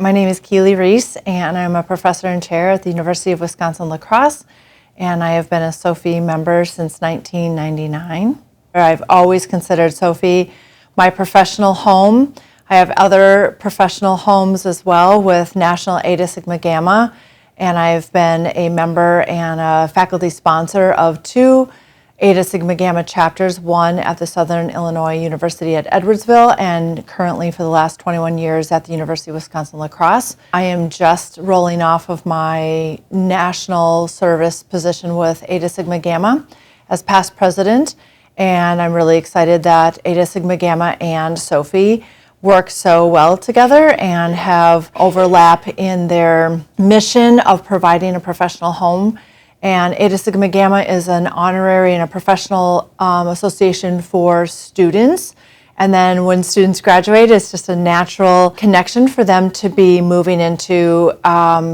My name is Keely Reese, and I'm a professor and chair at the University of Wisconsin-La Crosse, and I have been a SOFI member since 1999. I've always considered SOFI my professional home. I have other professional homes as well with National Eta Sigma Gamma, and I've been a member and a faculty sponsor of two Eta Sigma Gamma chapters, one at the Southern Illinois University at Edwardsville, and currently for the last 21 years at the University of Wisconsin-La Crosse. I am just rolling off of my national service position with Eta Sigma Gamma as past president, and I'm really excited that Eta Sigma Gamma and SOFI work so well together and have overlap in their mission of providing a professional home. And Eta Sigma Gamma is an honorary and a professional association for students. And then when students graduate, it's just a natural connection for them to be moving into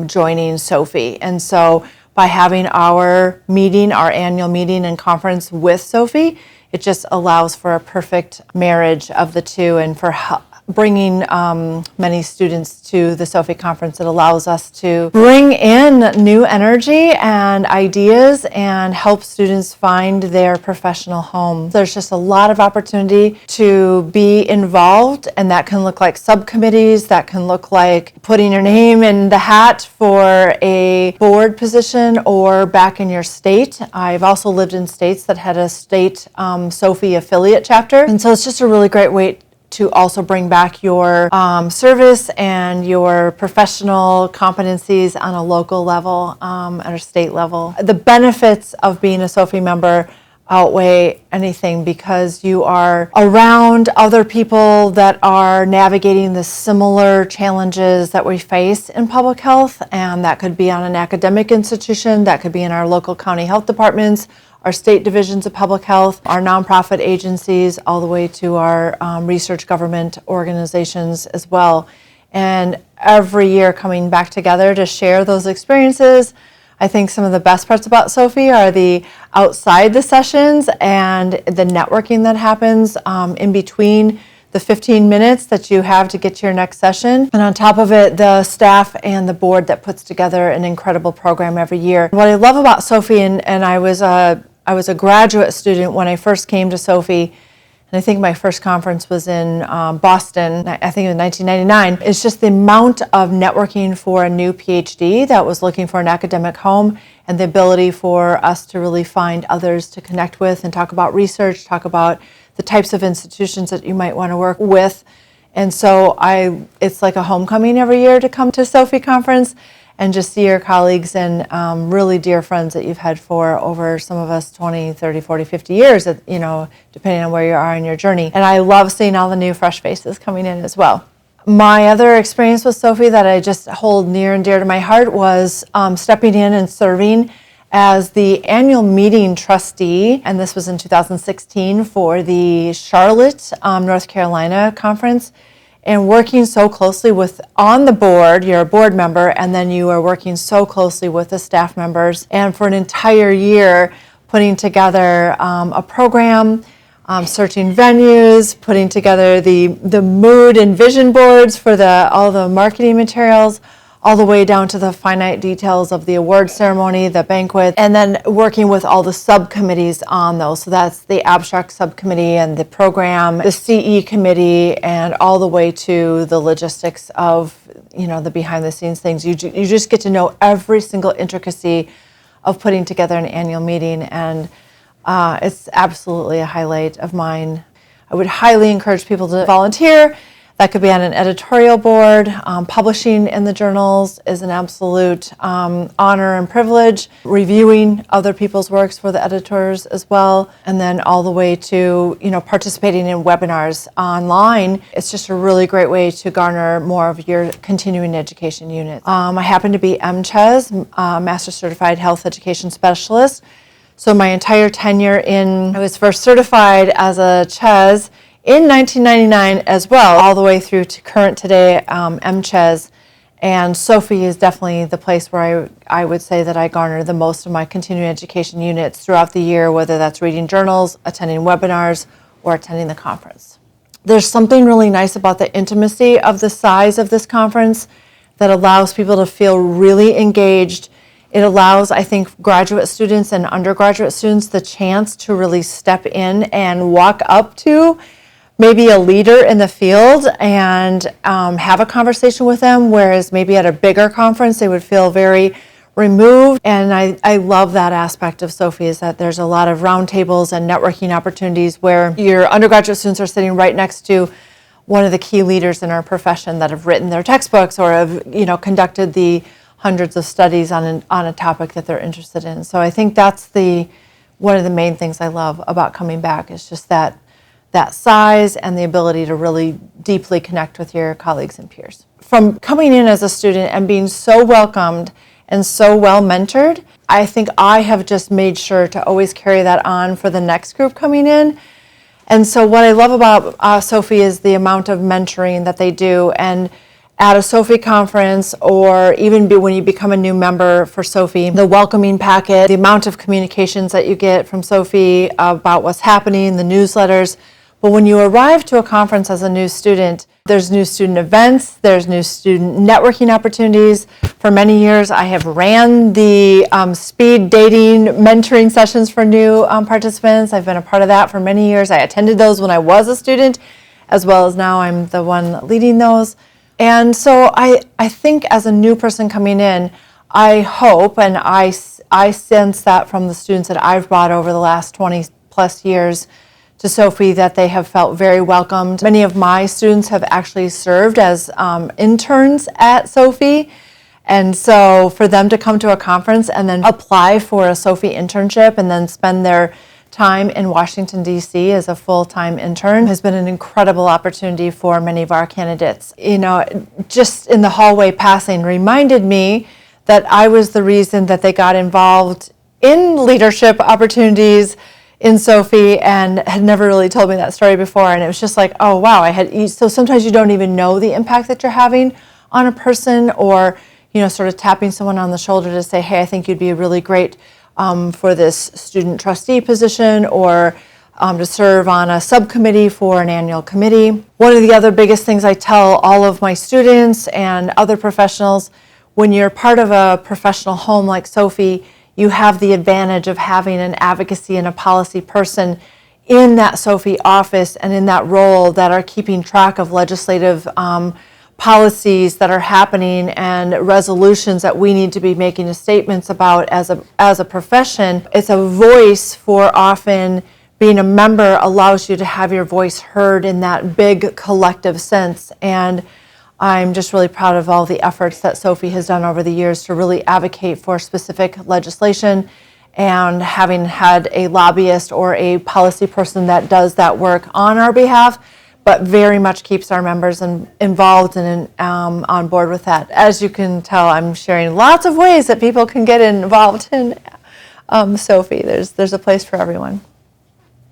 joining SOFI. And so by having our meeting, our annual meeting and conference with SOFI, it just allows for a perfect marriage of the two, and for bringing many students to the SOFI conference. It allows us to bring in new energy and ideas and help students find their professional home. There's just a lot of opportunity to be involved, and that can look like subcommittees, that can look like putting your name in the hat for a board position or back in your state. I've also lived in states that had a state SOFI affiliate chapter, and so it's just a really great way to also bring back your service and your professional competencies on a local level, at a state level. The benefits of being a SOFI member outweigh anything, because you are around other people that are navigating the similar challenges that we face in public health, and that could be on an academic institution, that could be in our local county health departments, our state divisions of public health, our nonprofit agencies, all the way to our research government organizations as well. And every year coming back together to share those experiences. I think some of the best parts about SOFI are the outside the sessions and the networking that happens in between the 15 minutes that you have to get to your next session. And on top of it, the staff and the board that puts together an incredible program every year. What I love about SOFI, and I was a graduate student when I first came to SOFI, and I think my first conference was in Boston, I think in 1999. It's just the amount of networking for a new PhD that was looking for an academic home, and the ability for us to really find others to connect with and talk about research, talk about the types of institutions that you might want to work with. And so it's like a homecoming every year to come to SOFI conference and just see your colleagues and really dear friends that you've had for over, some of us, 20, 30, 40, 50 years, depending on where you are in your journey. And I love seeing all the new fresh faces coming in as well. My other experience with SOFI that I just hold near and dear to my heart was stepping in and serving as the annual meeting trustee, and this was in 2016 for the Charlotte, North Carolina conference, and working so closely with, on the board, you're a board member, and then you are working so closely with the staff members, and for an entire year putting together a program, searching venues, putting together the mood and vision boards for all the marketing materials, all the way down to the finite details of the award ceremony, the banquet, and then working with all the subcommittees on those. So that's the abstract subcommittee and the program, the CE committee, and all the way to the logistics of, the behind the scenes things. You just get to know every single intricacy of putting together an annual meeting, and it's absolutely a highlight of mine. I would highly encourage people to volunteer. That could be on an editorial board. Publishing in the journals is an absolute honor and privilege. Reviewing other people's works for the editors as well. And then all the way to, participating in webinars online. It's just a really great way to garner more of your continuing education units. I happen to be MCHES, Master Certified Health Education Specialist. So my entire tenure I was first certified as a CHES in 1999 as well, all the way through to current today, MCHES. And SOFI is definitely the place where I would say that I garner the most of my continuing education units throughout the year, whether that's reading journals, attending webinars, or attending the conference. There's something really nice about the intimacy of the size of this conference that allows people to feel really engaged. It allows, I think, graduate students and undergraduate students the chance to really step in and walk up to maybe a leader in the field and have a conversation with them, whereas maybe at a bigger conference they would feel very removed. And I love that aspect of Sophie, is that there's a lot of roundtables and networking opportunities where your undergraduate students are sitting right next to one of the key leaders in our profession that have written their textbooks or have, conducted the hundreds of studies on a topic that they're interested in. So I think that's one of the main things I love about coming back, is just that size and the ability to really deeply connect with your colleagues and peers. From coming in as a student and being so welcomed and so well mentored, I think I have just made sure to always carry that on for the next group coming in. And so what I love about Sophie is the amount of mentoring that they do. And at a Sophie conference, or even when you become a new member for Sophie, the welcoming packet, the amount of communications that you get from Sophie about what's happening, the newsletters. But when you arrive to a conference as a new student, there's new student events, there's new student networking opportunities. For many years, I have ran the speed dating mentoring sessions for new participants. I've been a part of that for many years. I attended those when I was a student, as well as now I'm the one leading those. And so I think as a new person coming in, I hope, and I sense that from the students that I've brought over the last 20 plus years to Sophie, that they have felt very welcomed. Many of my students have actually served as interns at Sophie. And so for them to come to a conference and then apply for a Sophie internship and then spend their time in Washington, D.C. as a full-time intern has been an incredible opportunity for many of our candidates. Just in the hallway passing reminded me that I was the reason that they got involved in leadership opportunities in Sophie, and had never really told me that story before. And it was just like, oh wow, so sometimes you don't even know the impact that you're having on a person, or sort of tapping someone on the shoulder to say, hey, I think you'd be really great for this student trustee position, or to serve on a subcommittee for an annual committee. One of the other biggest things I tell all of my students and other professionals, when you're part of a professional home like Sophie, you have the advantage of having an advocacy and a policy person in that Sophie office and in that role that are keeping track of legislative policies that are happening and resolutions that we need to be making statements about as a profession. It's a voice for often being a member allows you to have your voice heard in that big collective sense. And I'm just really proud of all the efforts that Sophie has done over the years to really advocate for specific legislation, and having had a lobbyist or a policy person that does that work on our behalf, but very much keeps our members involved and on board with that. As you can tell, I'm sharing lots of ways that people can get involved in Sophie. There's a place for everyone.